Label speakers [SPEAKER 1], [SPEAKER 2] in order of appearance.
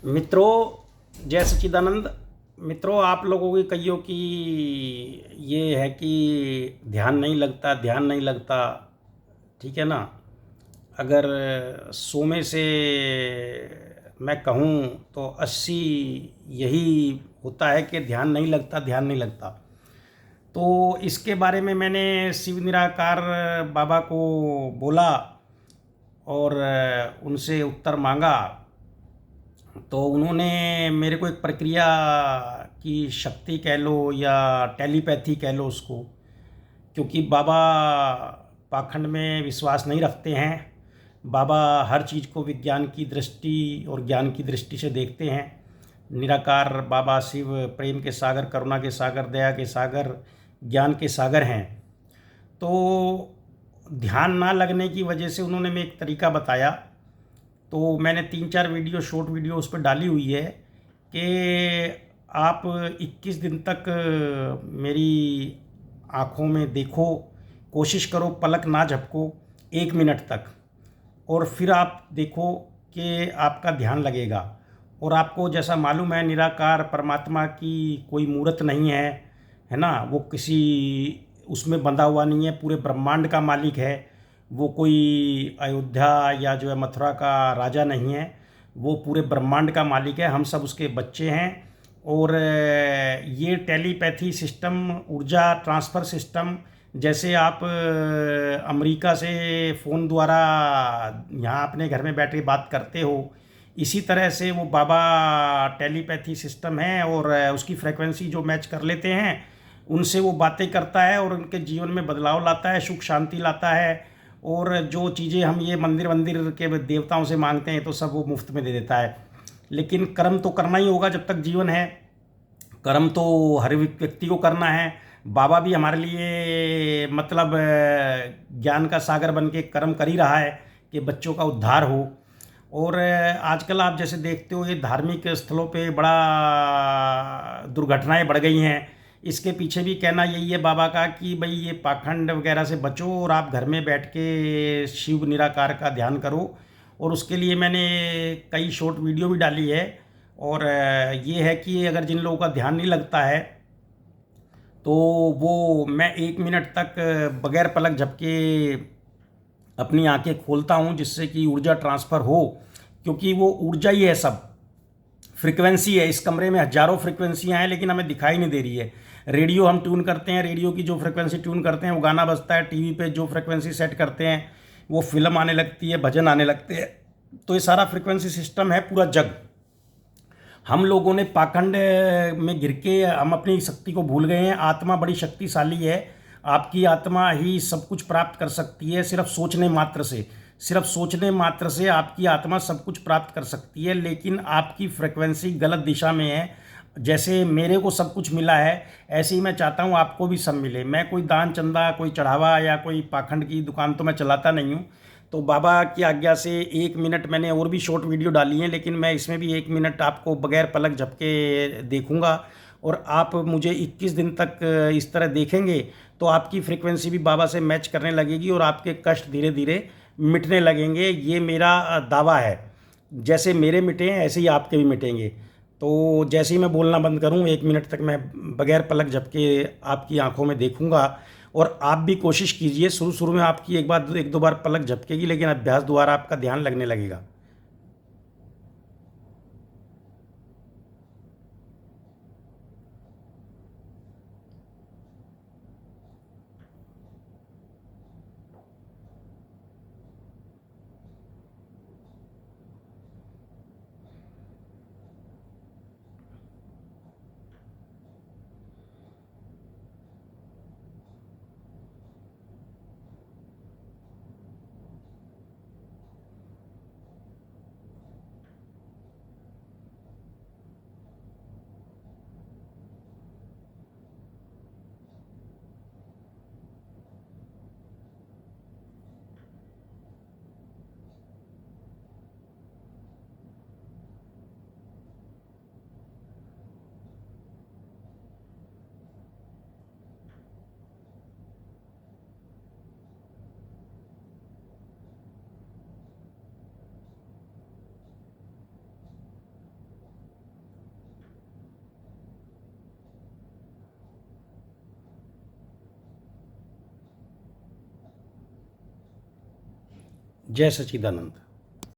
[SPEAKER 1] मित्रों, जय सच्चिदानंद। मित्रों, आप लोगों की कइयों की ये है कि ध्यान नहीं लगता, ध्यान नहीं लगता। ठीक है ना। अगर 100 में से मैं कहूँ तो 80 यही होता है कि ध्यान नहीं लगता, ध्यान नहीं लगता। तो इसके बारे में मैंने शिव निराकार बाबा को बोला और उनसे उत्तर मांगा। तो उन्होंने मेरे को एक प्रक्रिया की शक्ति कह लो या टेलीपैथी कह लो उसको, क्योंकि बाबा पाखंड में विश्वास नहीं रखते हैं। बाबा हर चीज़ को विज्ञान की दृष्टि और ज्ञान की दृष्टि से देखते हैं। निराकार बाबा शिव प्रेम के सागर, करुणा के सागर, दया के सागर, ज्ञान के सागर हैं। तो ध्यान ना लगने की वजह से उन्होंने मैं एक तरीका बताया। तो मैंने 3-4 वीडियो, शॉर्ट वीडियो उस पर डाली हुई है कि आप 21 दिन तक मेरी आँखों में देखो, कोशिश करो पलक ना झपको 1 मिनट तक, और फिर आप देखो कि आपका ध्यान लगेगा। और आपको जैसा मालूम है, निराकार परमात्मा की कोई मूर्त नहीं है ना। वो किसी उसमें बंधा हुआ नहीं है, पूरे ब्रह्मांड का मालिक है। वो कोई अयोध्या या जो है मथुरा का राजा नहीं है। वो पूरे ब्रह्मांड का मालिक है, हम सब उसके बच्चे हैं। और ये टेलीपैथी सिस्टम, ऊर्जा ट्रांसफ़र सिस्टम, जैसे आप अमेरिका से फ़ोन द्वारा यहाँ अपने घर में बैठ के बात करते हो, इसी तरह से वो बाबा टेलीपैथी सिस्टम है। और उसकी फ्रीक्वेंसी जो मैच कर लेते हैं, उनसे वो बातें करता है और उनके जीवन में बदलाव लाता है, सुख शांति लाता है। और जो चीज़ें हम ये मंदिर वंदिर के देवताओं से मांगते हैं तो सब वो मुफ्त में दे देता है। लेकिन कर्म तो करना ही होगा जब तक जीवन है। कर्म तो हर व्यक्ति को करना है। बाबा भी हमारे लिए मतलब ज्ञान का सागर बन के कर्म कर ही रहा है कि बच्चों का उद्धार हो। और आजकल आप जैसे देखते हो, ये धार्मिक स्थलों पे बड़ा दुर्घटनाएं बढ़ गई हैं। इसके पीछे भी कहना यही है बाबा का कि भाई ये पाखंड वगैरह से बचो और आप घर में बैठ के शिव निराकार का ध्यान करो। और उसके लिए मैंने कई शॉर्ट वीडियो भी डाली है। और ये है कि अगर जिन लोगों का ध्यान नहीं लगता है तो वो मैं 1 मिनट तक बगैर पलक झपके अपनी आंखें खोलता हूँ, जिससे कि ऊर्जा ट्रांसफ़र हो। क्योंकि वो ऊर्जा ही है, सब फ्रीक्वेंसी है। इस कमरे में हजारों फ्रीक्वेंसियाँ हैं लेकिन हमें दिखाई नहीं दे रही है। रेडियो हम ट्यून करते हैं, रेडियो की जो फ्रीक्वेंसी ट्यून करते हैं वो गाना बजता है। टीवी पे जो फ्रीक्वेंसी सेट करते हैं वो फिल्म आने लगती है, भजन आने लगते हैं। तो ये सारा फ्रीक्वेंसी सिस्टम है पूरा जग। हम लोगों ने पाखंड में गिर के हम अपनी शक्ति को भूल गए हैं। आत्मा बड़ी शक्तिशाली है। आपकी आत्मा ही सब कुछ प्राप्त कर सकती है, सिर्फ सोचने मात्र से। सिर्फ सोचने मात्र से आपकी आत्मा सब कुछ प्राप्त कर सकती है, लेकिन आपकी फ्रिक्वेंसी गलत दिशा में है। जैसे मेरे को सब कुछ मिला है, ऐसे ही मैं चाहता हूँ आपको भी सब मिले। मैं कोई दान चंदा, कोई चढ़ावा या कोई पाखंड की दुकान तो मैं चलाता नहीं हूँ। तो बाबा की आज्ञा से 1 मिनट मैंने और भी शॉर्ट वीडियो डाली हैं, लेकिन मैं इसमें भी 1 मिनट आपको बगैर पलक झपके देखूंगा। और आप मुझे 21 दिन तक इस तरह देखेंगे तो आपकी फ्रीक्वेंसी भी बाबा से मैच करने लगेगी और आपके कष्ट धीरे धीरे मिटने लगेंगे। ये मेरा दावा है। जैसे मेरे मिटे हैं ऐसे ही आपके भी मिटेंगे। तो जैसे ही मैं बोलना बंद करूं, 1 मिनट तक मैं बगैर पलक झपके आपकी आंखों में देखूंगा। और आप भी कोशिश कीजिए। शुरू शुरू में आपकी एक दो बार पलक झपकेगी, लेकिन अभ्यास द्वारा आपका ध्यान लगने लगेगा। जय सच्चिदानंद।